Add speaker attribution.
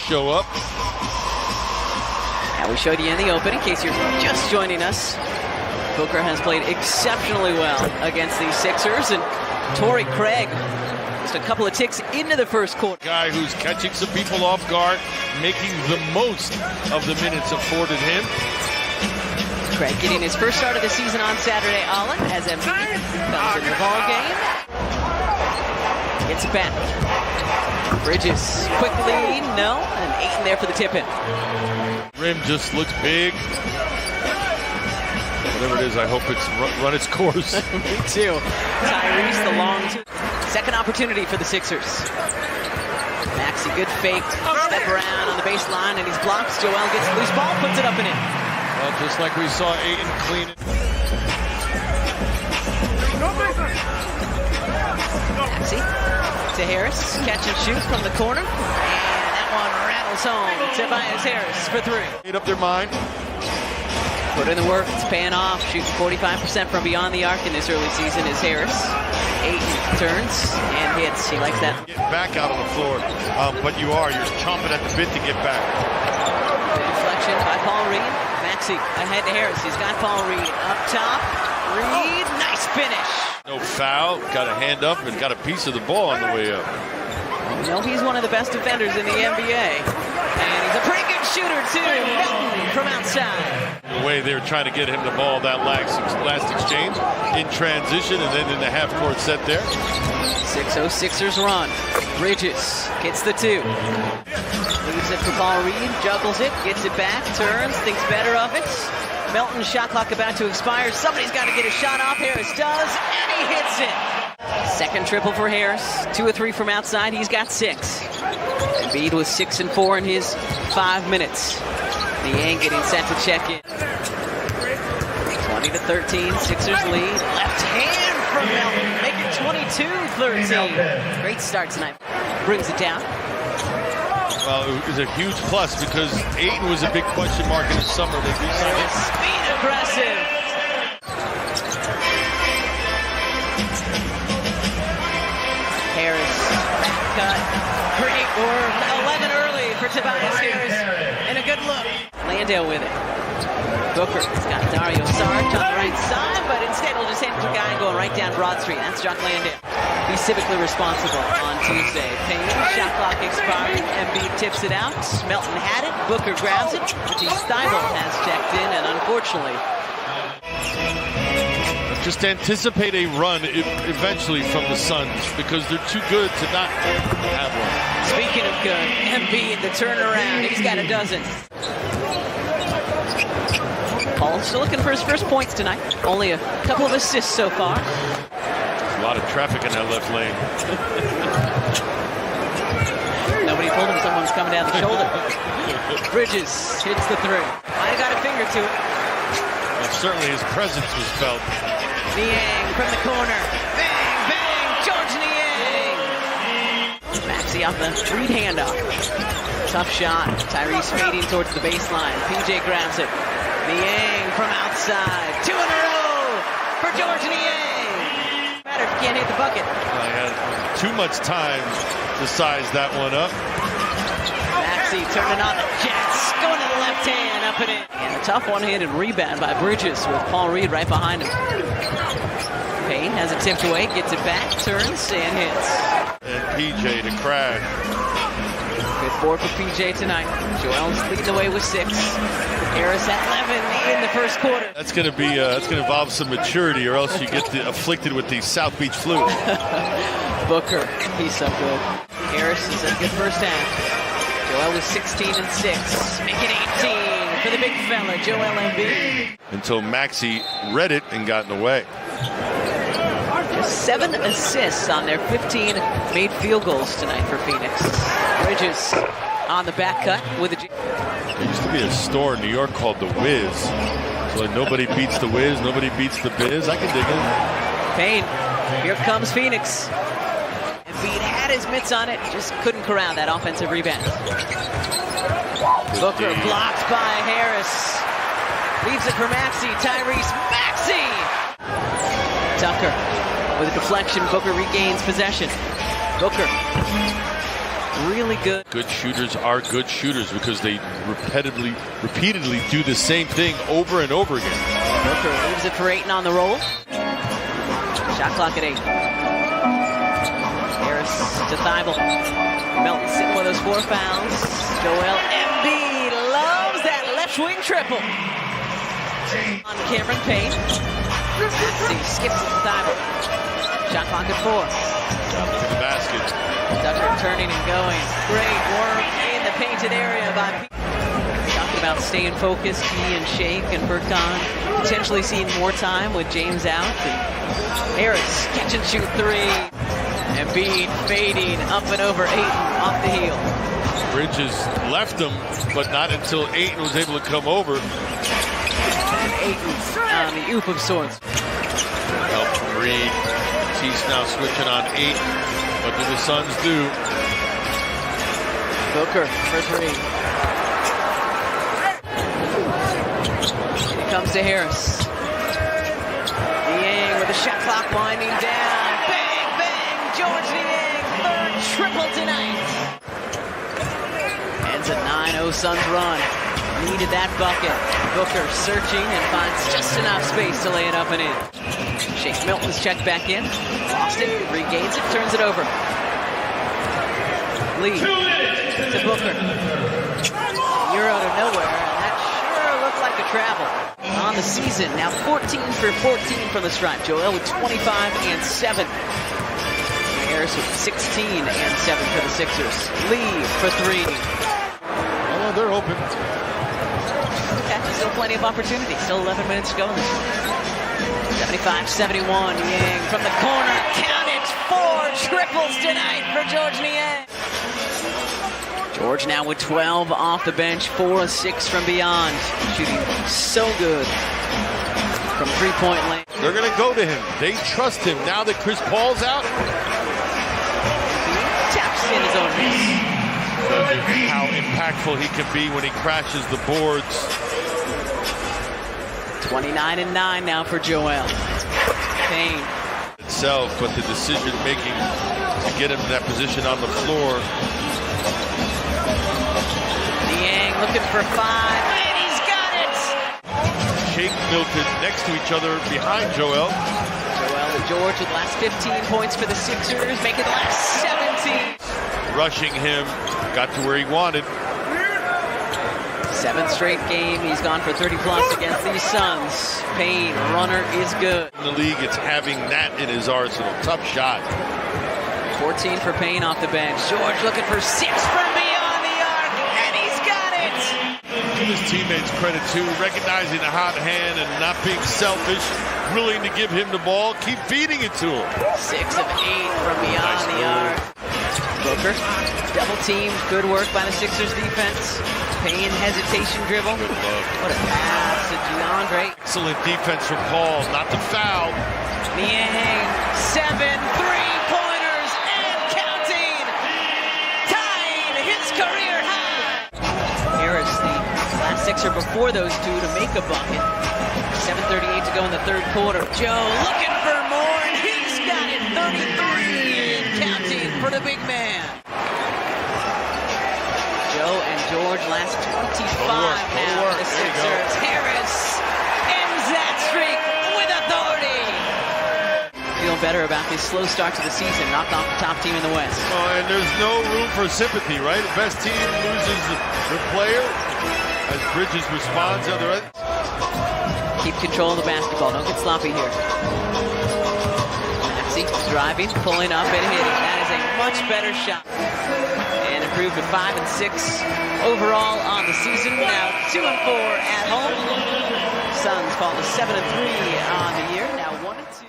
Speaker 1: show up.
Speaker 2: And we showed you in the open, in case you're just joining us. Booker has played exceptionally well against these Sixers, and Torrey Craig just a couple of ticks into the first quarter.
Speaker 1: Guy who's catching some people off guard, making the most of the minutes afforded him.
Speaker 2: Craig getting his first start of the season on Saturday. Allen as MVP comes into the ball game. Gets it back. Bridges quickly, no, and Ayton there for the tip in.
Speaker 1: Rim just looks big. Whatever it is, I hope it's run its course.
Speaker 2: Me too. Tyrese, the long two. Second opportunity for the Sixers. Maxey, good fake. Step around on the baseline, and he's blocked. Joel gets the loose ball, puts it up and in.
Speaker 1: Well, just like we saw Ayton clean it.
Speaker 2: Maxey to Harris. Catch and shoot from the corner. And that one rattles home. Tobias Harris for three.
Speaker 1: Made up their mind.
Speaker 2: Put in the work, it's paying off. Shooting 45% from beyond the arc in this early season is Harris. Ayton turns and hits. He likes that.
Speaker 1: Get back out on the floor, but you're chomping at the bit to get back.
Speaker 2: Deflection by Paul Reed. Maxey ahead to Harris. He's got Paul Reed up top. Reed, nice finish.
Speaker 1: No foul, got a hand up and got a piece of the ball on the way up.
Speaker 2: You know, he's one of the best defenders in the NBA. And he's a pretty good shooter too. Melton from outside.
Speaker 1: The way they were trying to get him the ball that last exchange in transition and then in the half-court set there.
Speaker 2: 6-0 Sixers run. Bridges gets the two. Leaves it for Paul Reed, juggles it, gets it back, turns, thinks better of it. Melton's shot clock about to expire. Somebody's got to get a shot off. Harris does, and he hits it. Second triple for Harris. 2 of 3 from outside. He's got 6. Embiid was 6 and 4 in his 5 minutes. Niang getting set to check in. 20-13, Sixers lead. Left hand from Melton, make it 22-13. Great start tonight. Brings it down.
Speaker 1: Well, it was a huge plus because Ayton was a big question mark in the summer. They
Speaker 2: Harris, speed aggressive. Harris, cut, 11 early for Tobias Harris, and a good look. Landale with it. Booker's got Dario Saric on the right side, but instead he'll just hand it to a guy going right down Broad Street. That's Jock Landale. He's civically responsible on Tuesday. Payne, shot clock expiring. Embiid tips it out. Melton had it. Booker grabs it. Richie Steibel has checked in, and unfortunately,
Speaker 1: just anticipate a run eventually from the Suns because they're too good to not have one.
Speaker 2: Speaking of good, Embiid, the turnaround. He's got a dozen. Paul still looking for his first points tonight. Only a couple of assists so far.
Speaker 1: A lot of traffic in that left lane.
Speaker 2: Nobody told him someone's coming down the shoulder. Bridges hits the three. I got a finger to it.
Speaker 1: Well, certainly his presence was felt.
Speaker 2: Niang from the corner. Bang, bang, George Niang. Maxey off the Reed handoff. Tough shot. Tyrese fading towards the baseline. PJ grabs it. Niang from outside. 2 in a row for George Niang. Matter if you can't hit the bucket.
Speaker 1: I had too much time to size that one up.
Speaker 2: Maxey turning on the Jets. Going to the left hand, up and in. And a tough one-handed rebound by Bridges with Paul Reed right behind him. Payne has it tipped away, gets it back, turns, and hits.
Speaker 1: And PJ to Craig.
Speaker 2: Good 4 for PJ tonight. Joel's leading the way with 6. Harris at 11 in the first quarter.
Speaker 1: That's going to involve some maturity, or else you get afflicted with the South Beach flu.
Speaker 2: Booker, he's so good. Harris is a good first half. Joel is 16 and 6, making 18 for the big fella, Joel Embiid.
Speaker 1: Until Maxey read it and got in the way.
Speaker 2: Just 7 assists on their 15 made field goals tonight for Phoenix. Bridges on the back cut with a...
Speaker 1: There used to be a store in New York called The Wiz. So nobody beats The Wiz, nobody beats The Biz. I can dig it.
Speaker 2: Payne, here comes Phoenix. Embiid had his mitts on it, just couldn't corral that offensive rebound. Booker blocked by Harris. Leaves it for Maxey. Tyrese Maxey! Tucker with a deflection. Booker regains possession. Booker really good.
Speaker 1: Good shooters are good shooters because they repeatedly do the same thing over and over again.
Speaker 2: Booker leaves it for Ayton on the roll. Shot clock at 8. Harris to Thibault. Melton sitting with those 4 fouls. Joel Embiid loves that left wing triple. On Cameron Payne. Maxey skips it to Thibault. Shot clock at 4.
Speaker 1: Drop to the basket.
Speaker 2: Tucker turning and going. Great work in the painted area by Pete. Talking about staying focused, he and Shake and Furkan potentially seeing more time with James out. And Harris catch and shoot 3. Embiid fading up and over Ayton off the heel.
Speaker 1: Bridges left him, but not until Ayton was able to come over.
Speaker 2: And Ayton on the oop of sorts.
Speaker 1: Help from Reed. He's now switching on Ayton. What do the Suns do?
Speaker 2: Booker for 3. Here comes to Harris. Niang with the shot clock winding down. Bang, bang! George Niang, 3rd triple tonight. Ends a 9-0 Suns run. Needed that bucket. Booker searching and finds just enough space to lay it up and in. Shake Milton's checked back in. Lost it, regains it, turns it over. Lee to Booker. Euro to nowhere, and that sure looks like a travel. On the season, now 14 for 14 from the stripe. Joel with 25 and 7. Harris with 16 and 7 for the Sixers. Lee for 3.
Speaker 1: Oh, they're open.
Speaker 2: Okay, still plenty of opportunity. Still 11 minutes to go in this one. 75-71, Niang from the corner. Count it, 4 triples tonight for George Niang. George now with 12 off the bench, 4 of 6 from beyond. Shooting so good from 3-point lane.
Speaker 1: They're going to go to him. They trust him. Now that Chris Paul's out.
Speaker 2: He taps in his own miss.
Speaker 1: How impactful he can be when he crashes the boards.
Speaker 2: 29-9 now for Joel. Payne.
Speaker 1: Itself, but the decision making to get him in that position on the floor.
Speaker 2: Niang looking for 5, and he's got it!
Speaker 1: Shake Milton next to each other behind Joel.
Speaker 2: Joel and George with the last 15 points for the Sixers, making the last 17.
Speaker 1: Rushing him, got to where he wanted.
Speaker 2: 7th straight game, he's gone for 30-plus against these Suns. Payne, runner is good.
Speaker 1: In the league, it's having that in his arsenal. Tough shot.
Speaker 2: 14 for Payne off the bench. George looking for 6 from beyond the arc, and he's got it!
Speaker 1: Give his teammates credit, too, recognizing the hot hand and not being selfish, willing to give him the ball, keep feeding it to him.
Speaker 2: 6 of 8 from beyond the arc. Booker, double team, good work by the Sixers defense. Payne hesitation dribble. What a pass to DeAndre.
Speaker 1: Excellent defense from Paul, not to foul.
Speaker 2: Niang, 7 3-pointers and counting. Tying his career high. Harris, the last Sixer before those 2 to make a bucket. 7:38 to go in the 3rd quarter. Joe looking for more, and he's got it. 33 and counting for the big man. Joe and George last 25 now for the Sixers. Harris ends that streak with authority. Feeling better about this slow start to the season. Knocked off the top team in the West.
Speaker 1: Oh, and there's no room for sympathy, right? The best team loses their player as Bridges responds.
Speaker 2: Keep control of the basketball. Don't get sloppy here. Maxey driving, pulling up, and hitting. That is a much better shot. And improved to 5 and 6 overall on the season. Now 2 and 4 at home. Suns fall to 7 and 3 on the year. Now 1 and 2.